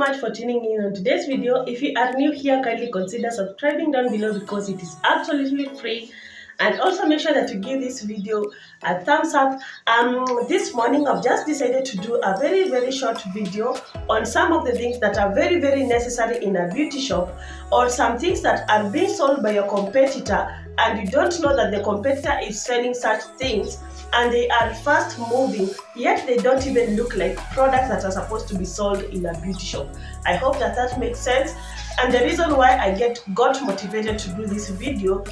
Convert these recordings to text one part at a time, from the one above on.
much for tuning in on today's video. If you are new here, kindly consider subscribing down below because it is absolutely free. And also make sure that you give this video a thumbs up. This morning I've just decided to do a very short video on some of the things that are very necessary in a beauty shop, or some things that are being sold by your competitor and you don't know that the competitor is selling such things, and they are fast moving, yet they don't even look like products that are supposed to be sold in a beauty shop. I hope that makes sense. And the reason why I got motivated to do this video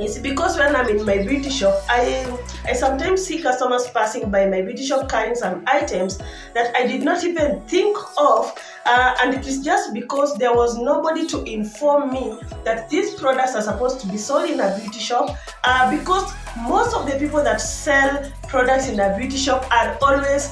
is because when I'm in my beauty shop, I sometimes see customers passing by my beauty shop carrying some items that I did not even think of, and it is just because there was nobody to inform me that these products are supposed to be sold in a beauty shop, because most of the people that sell products in a beauty shop are always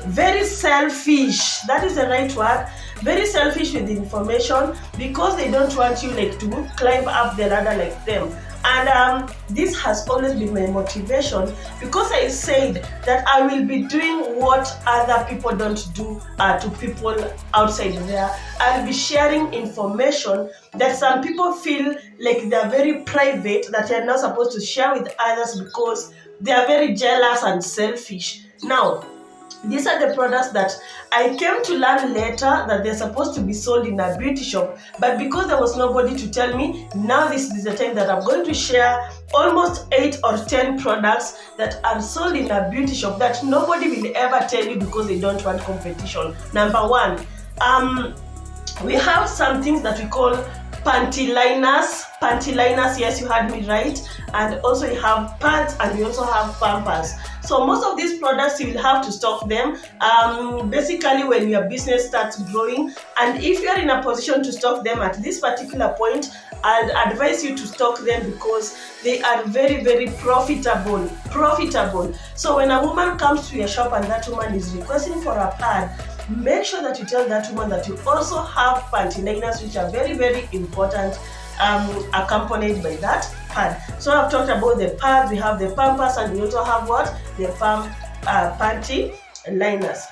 very selfish. That is the right word. Very selfish with the information, because they don't want you to climb up the ladder like them. And this has always been my motivation, because I said that I will be doing what other people don't do to people outside there. I'll be sharing information that some people feel like they're very private, that they're not supposed to share with others because they are very jealous and selfish. Now, these are the products that I came to learn later that they're supposed to be sold in a beauty shop, but because there was nobody to tell me, now this is the time that I'm going to share almost 8 or 10 products that are sold in a beauty shop that nobody will ever tell you because they don't want competition. Number one, we have some things that we call panty liners. Panty liners, yes, you heard me right. And also you have pads, and we also have pampers. So most of these products you will have to stock them basically when your business starts growing, and if you're in a position to stock them at this particular point, I'd advise you to stock them because they are very profitable. So when a woman comes to your shop and that woman is requesting for a pad, make sure that you tell that woman that you also have panty liners, which are very important, accompanied by that pad. So I've talked about the pads, we have the pampers, and we also have what? The panty liners.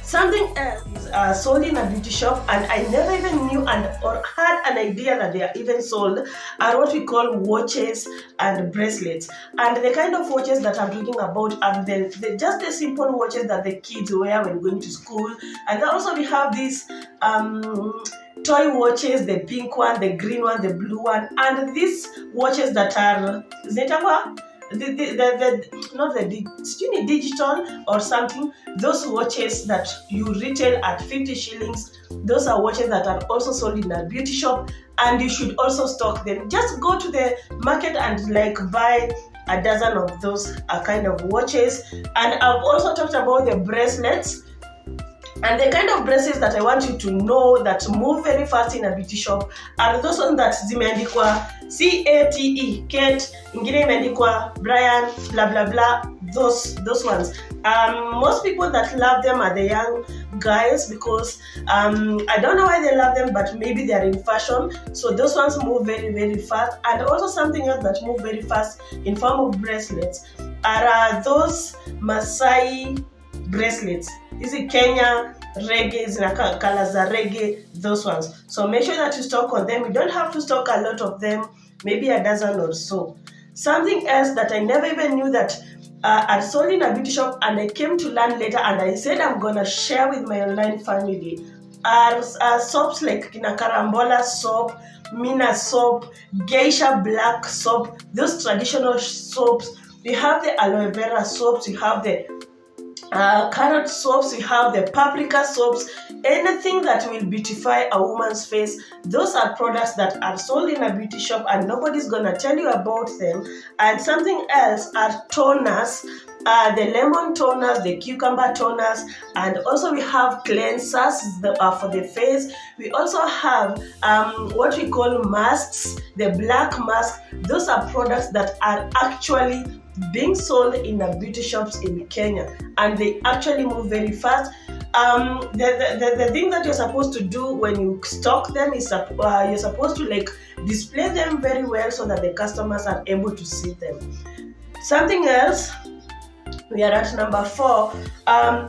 Something else is sold in a beauty shop, and I never even knew or had an idea that they are even sold, are what we call watches and bracelets. And the kind of watches that I'm talking about are just the simple watches that the kids wear when going to school. And then also we have these toy watches, the pink one, the green one, the blue one, and these watches that are not the digital or something. Those watches that you retail at 50 shillings, those are watches that are also sold in a beauty shop, and you should also stock them. Just go to the market and buy a dozen of those kind of watches. And I've also talked about the bracelets. And the kind of bracelets that I want you to know that move very fast in a beauty shop are those ones that zimeandikwa CATE, Kate, ingine imeandikwa Brian, blah, those ones. Most people that love them are the young guys, because I don't know why they love them, but maybe they are in fashion. So those ones move very fast. And also something else that move very fast in form of bracelets are those Maasai bracelets. This is Kenya reggae, colors are reggae, those ones. So make sure that you stock on them. You don't have to stock a lot of them, maybe a dozen or so. Something else that I never even knew that are sold in a beauty shop, and I came to learn later, and I said I'm gonna share with my online family, are soaps like Karambola soap, Mina soap, Geisha black soap, those traditional soaps. We have the aloe vera soaps, we have the carrot soaps, we have the paprika soaps, anything that will beautify a woman's face. Those are products that are sold in a beauty shop, and nobody's gonna tell you about them. And something else are toners, the lemon toners, the cucumber toners, and also we have cleansers for the face. We also have what we call masks, the black mask. Those are products that are actually being sold in a beauty shops in Kenya, and they actually move very fast. The thing that you're supposed to do when you stock them is you're supposed to display them very well so that the customers are able to see them. Something else we are at number 4,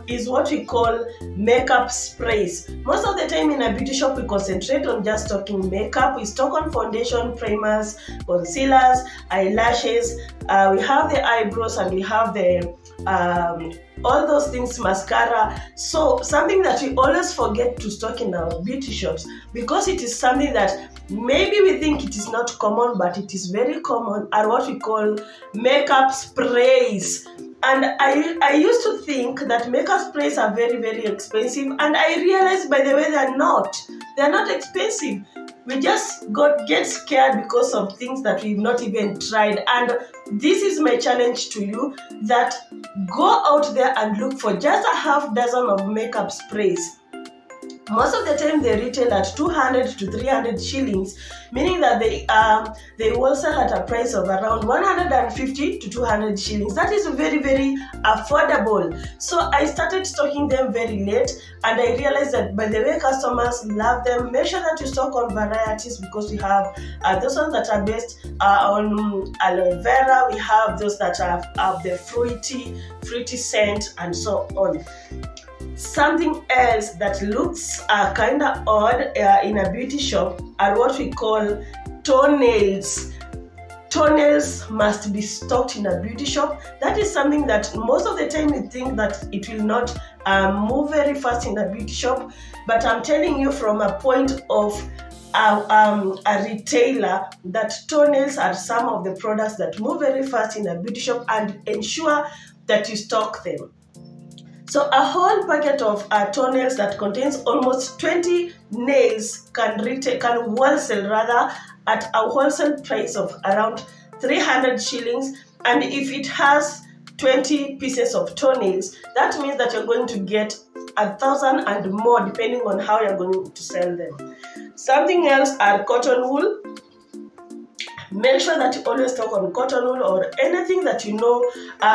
is what we call makeup sprays. Most of the time in a beauty shop, we concentrate on just stocking makeup. We stock on foundation, primers, concealers, eyelashes. We have the eyebrows, and we have the all those things, mascara. So something that we always forget to stock in our beauty shops, because it is something that maybe we think it is not common, but it is very common, are what we call makeup sprays. And I used to think that makeup sprays are very, very expensive, and I realized, by the way, they're not expensive. We just get scared because of things that we've not even tried. And this is my challenge to you, that go out there and look for just a half dozen of makeup sprays. Most of the time they retail at 200 to 300 shillings, meaning that they wholesale at a price of around 150 to 200 shillings. That is very, very affordable. So I started stocking them very late, and I realized that, by the way, customers love them. Make sure that you stock on varieties, because we have those ones that are based on aloe vera. We have those that have the fruity scent, and so on. Something else that looks kind of odd in a beauty shop are what we call toenails. Toenails must be stocked in a beauty shop. That is something that most of the time we think that it will not move very fast in a beauty shop, but I'm telling you from a point of a retailer, that toenails are some of the products that move very fast in a beauty shop, and ensure that you stock them. So a whole packet of toenails that contains almost 20 nails can wholesale rather at a wholesale price of around 300 shillings. And if it has 20 pieces of toenails, that means that you're going to get 1,000 and more, depending on how you're going to sell them. Something else are cotton wool. Make sure that you always stock on cotton wool, or anything that you know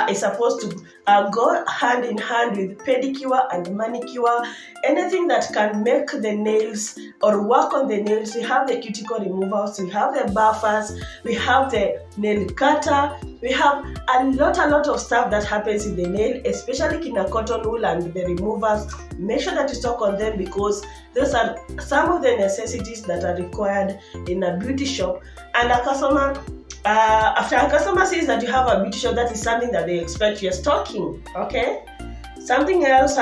is supposed to go hand in hand with pedicure and manicure. Anything that can make the nails or work on the nails. We have the cuticle removers, we have the buffers, we have the nail cutter. We have a lot of stuff that happens in the nail, especially in a cotton wool and the removers. Make sure that you stock on them, because those are some of the necessities that are required in a beauty shop. And a customer, after a customer says that you have a beauty shop, that is something that they expect you're stocking. Okay. Something else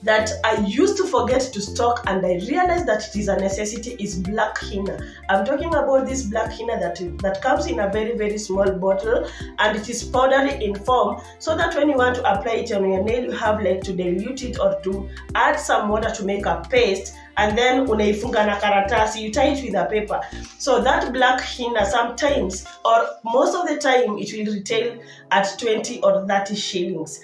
that I used to forget to stock, and I realized that it is a necessity, is black henna. I'm talking about this black henna that comes in a very, very small bottle, and it is powdery in form, so that when you want to apply it on your nail, you have like to dilute it or to add some water to make a paste, and then unaifunga na karatasi, you tie it with a paper. So that black henna sometimes, or most of the time, it will retail at 20 or 30 shillings.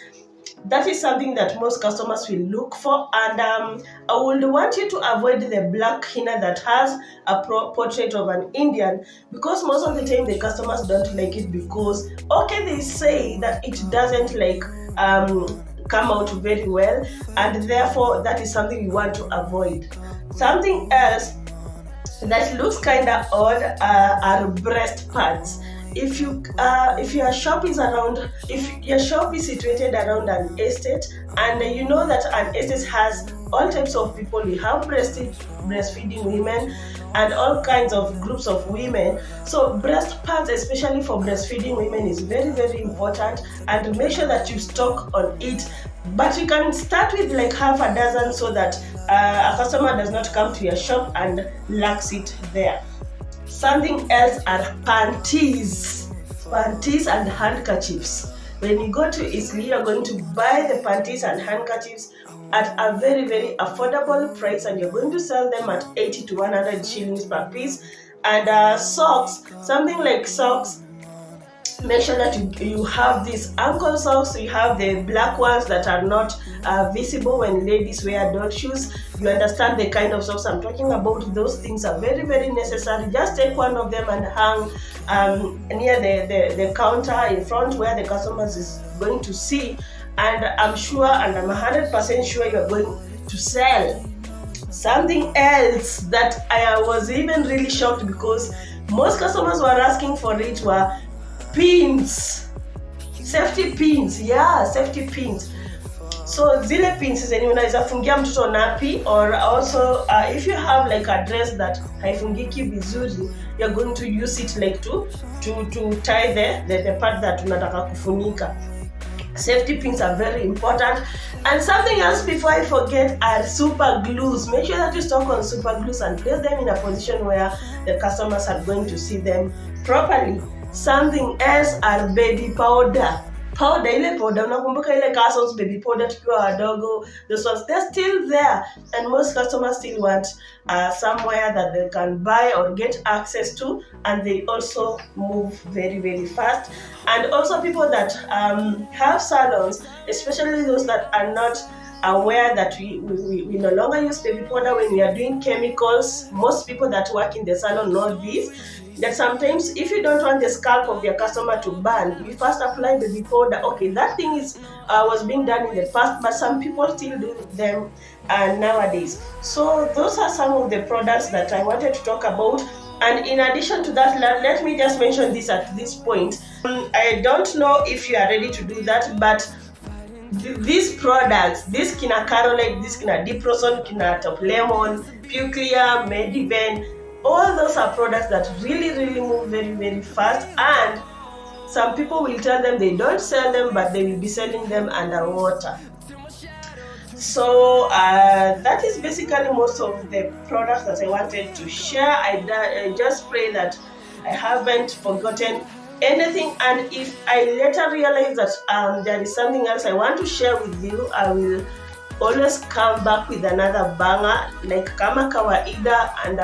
That is something that most customers will look for, and I would want you to avoid the black henna that has a portrait of an Indian, because most of the time the customers don't like it, because they say that it doesn't come out very well, and therefore that is something you want to avoid. Something else that looks kind of odd are breast pads. If your shop is situated around an estate, and you know that an estate has all types of people, we have breastfeeding women and all kinds of groups of women. So breast pads, especially for breastfeeding women, is very, very important, and make sure that you stock on it. But you can start with like half a dozen, so that a customer does not come to your shop and lacks it there. Something else are panties and handkerchiefs. When you go to Italy, you're going to buy the panties and handkerchiefs at a very, very affordable price, and you're going to sell them at 80 to 100 shillings per piece. And socks, something like socks, make sure that you have these ankle socks. You have the black ones that are not visible when ladies wear dot shoes. You understand the kind of socks I'm talking about. Those things are very, very necessary. Just take one of them and hang near the counter in front, where the customers is going to see, and I'm sure, and I'm 100% sure you're going to sell. Something else that I was even really shocked, because most customers were asking for it, were pins. safety pins. Yeah, safety pins. So zile pins zenye unaweza fungia mtoto napi, or also if you have like a dress that haifungiki vizuri, you're going to use it like to tie the part that unataka kufunika. Safety pins are very important. And something else before I forget are super glues. Make sure that you stock on super glues and place them in a position where the customers are going to see them properly. Something else are baby powder. Ile powder, unakumbuka ile Casson's baby powder tukiwa wadogo, those ones, they're still there, and most customers still want somewhere that they can buy or get access to, and they also move very, very fast. And also people that have salons, especially those that are not aware that we no longer use baby powder when we are doing chemicals. Most people that work in the salon know this, that sometimes if you don't want the scalp of your customer to burn, you first apply baby powder. Okay, that thing was being done in the past, but some people still do them nowadays. So those are some of the products that I wanted to talk about. And in addition to that, let me just mention this at this point. I don't know if you are ready to do that, but these products, this kina Carolite, this kina Deep Roson, kina Top Lemon, Pure Clear, Mediven, all those are products that really, really move very, very fast. And some people will tell them they don't sell them, but they will be selling them underwater. So that is basically most of the products that I wanted to share. I just pray that I haven't forgotten anything, and if I later realize that there is something else I want to share with you, I will always come back with another banger like kama kawaida. And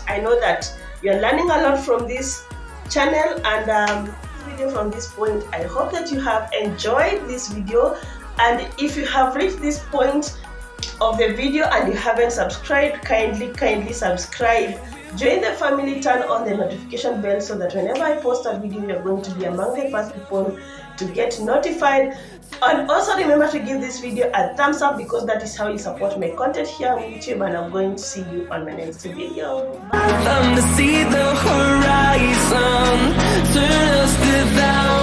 I know that you're learning a lot from this channel and video from this point. I hope that you have enjoyed this video, and if you have reached this point of the video and you haven't subscribed, kindly subscribe. Join the family, turn on the notification bell so that whenever I post a video, you're going to be among the first people to get notified. And also remember to give this video a thumbs up, because that is how you support my content here on YouTube. And I'm going to see you on my next video. Bye. To see the horizon, turn us to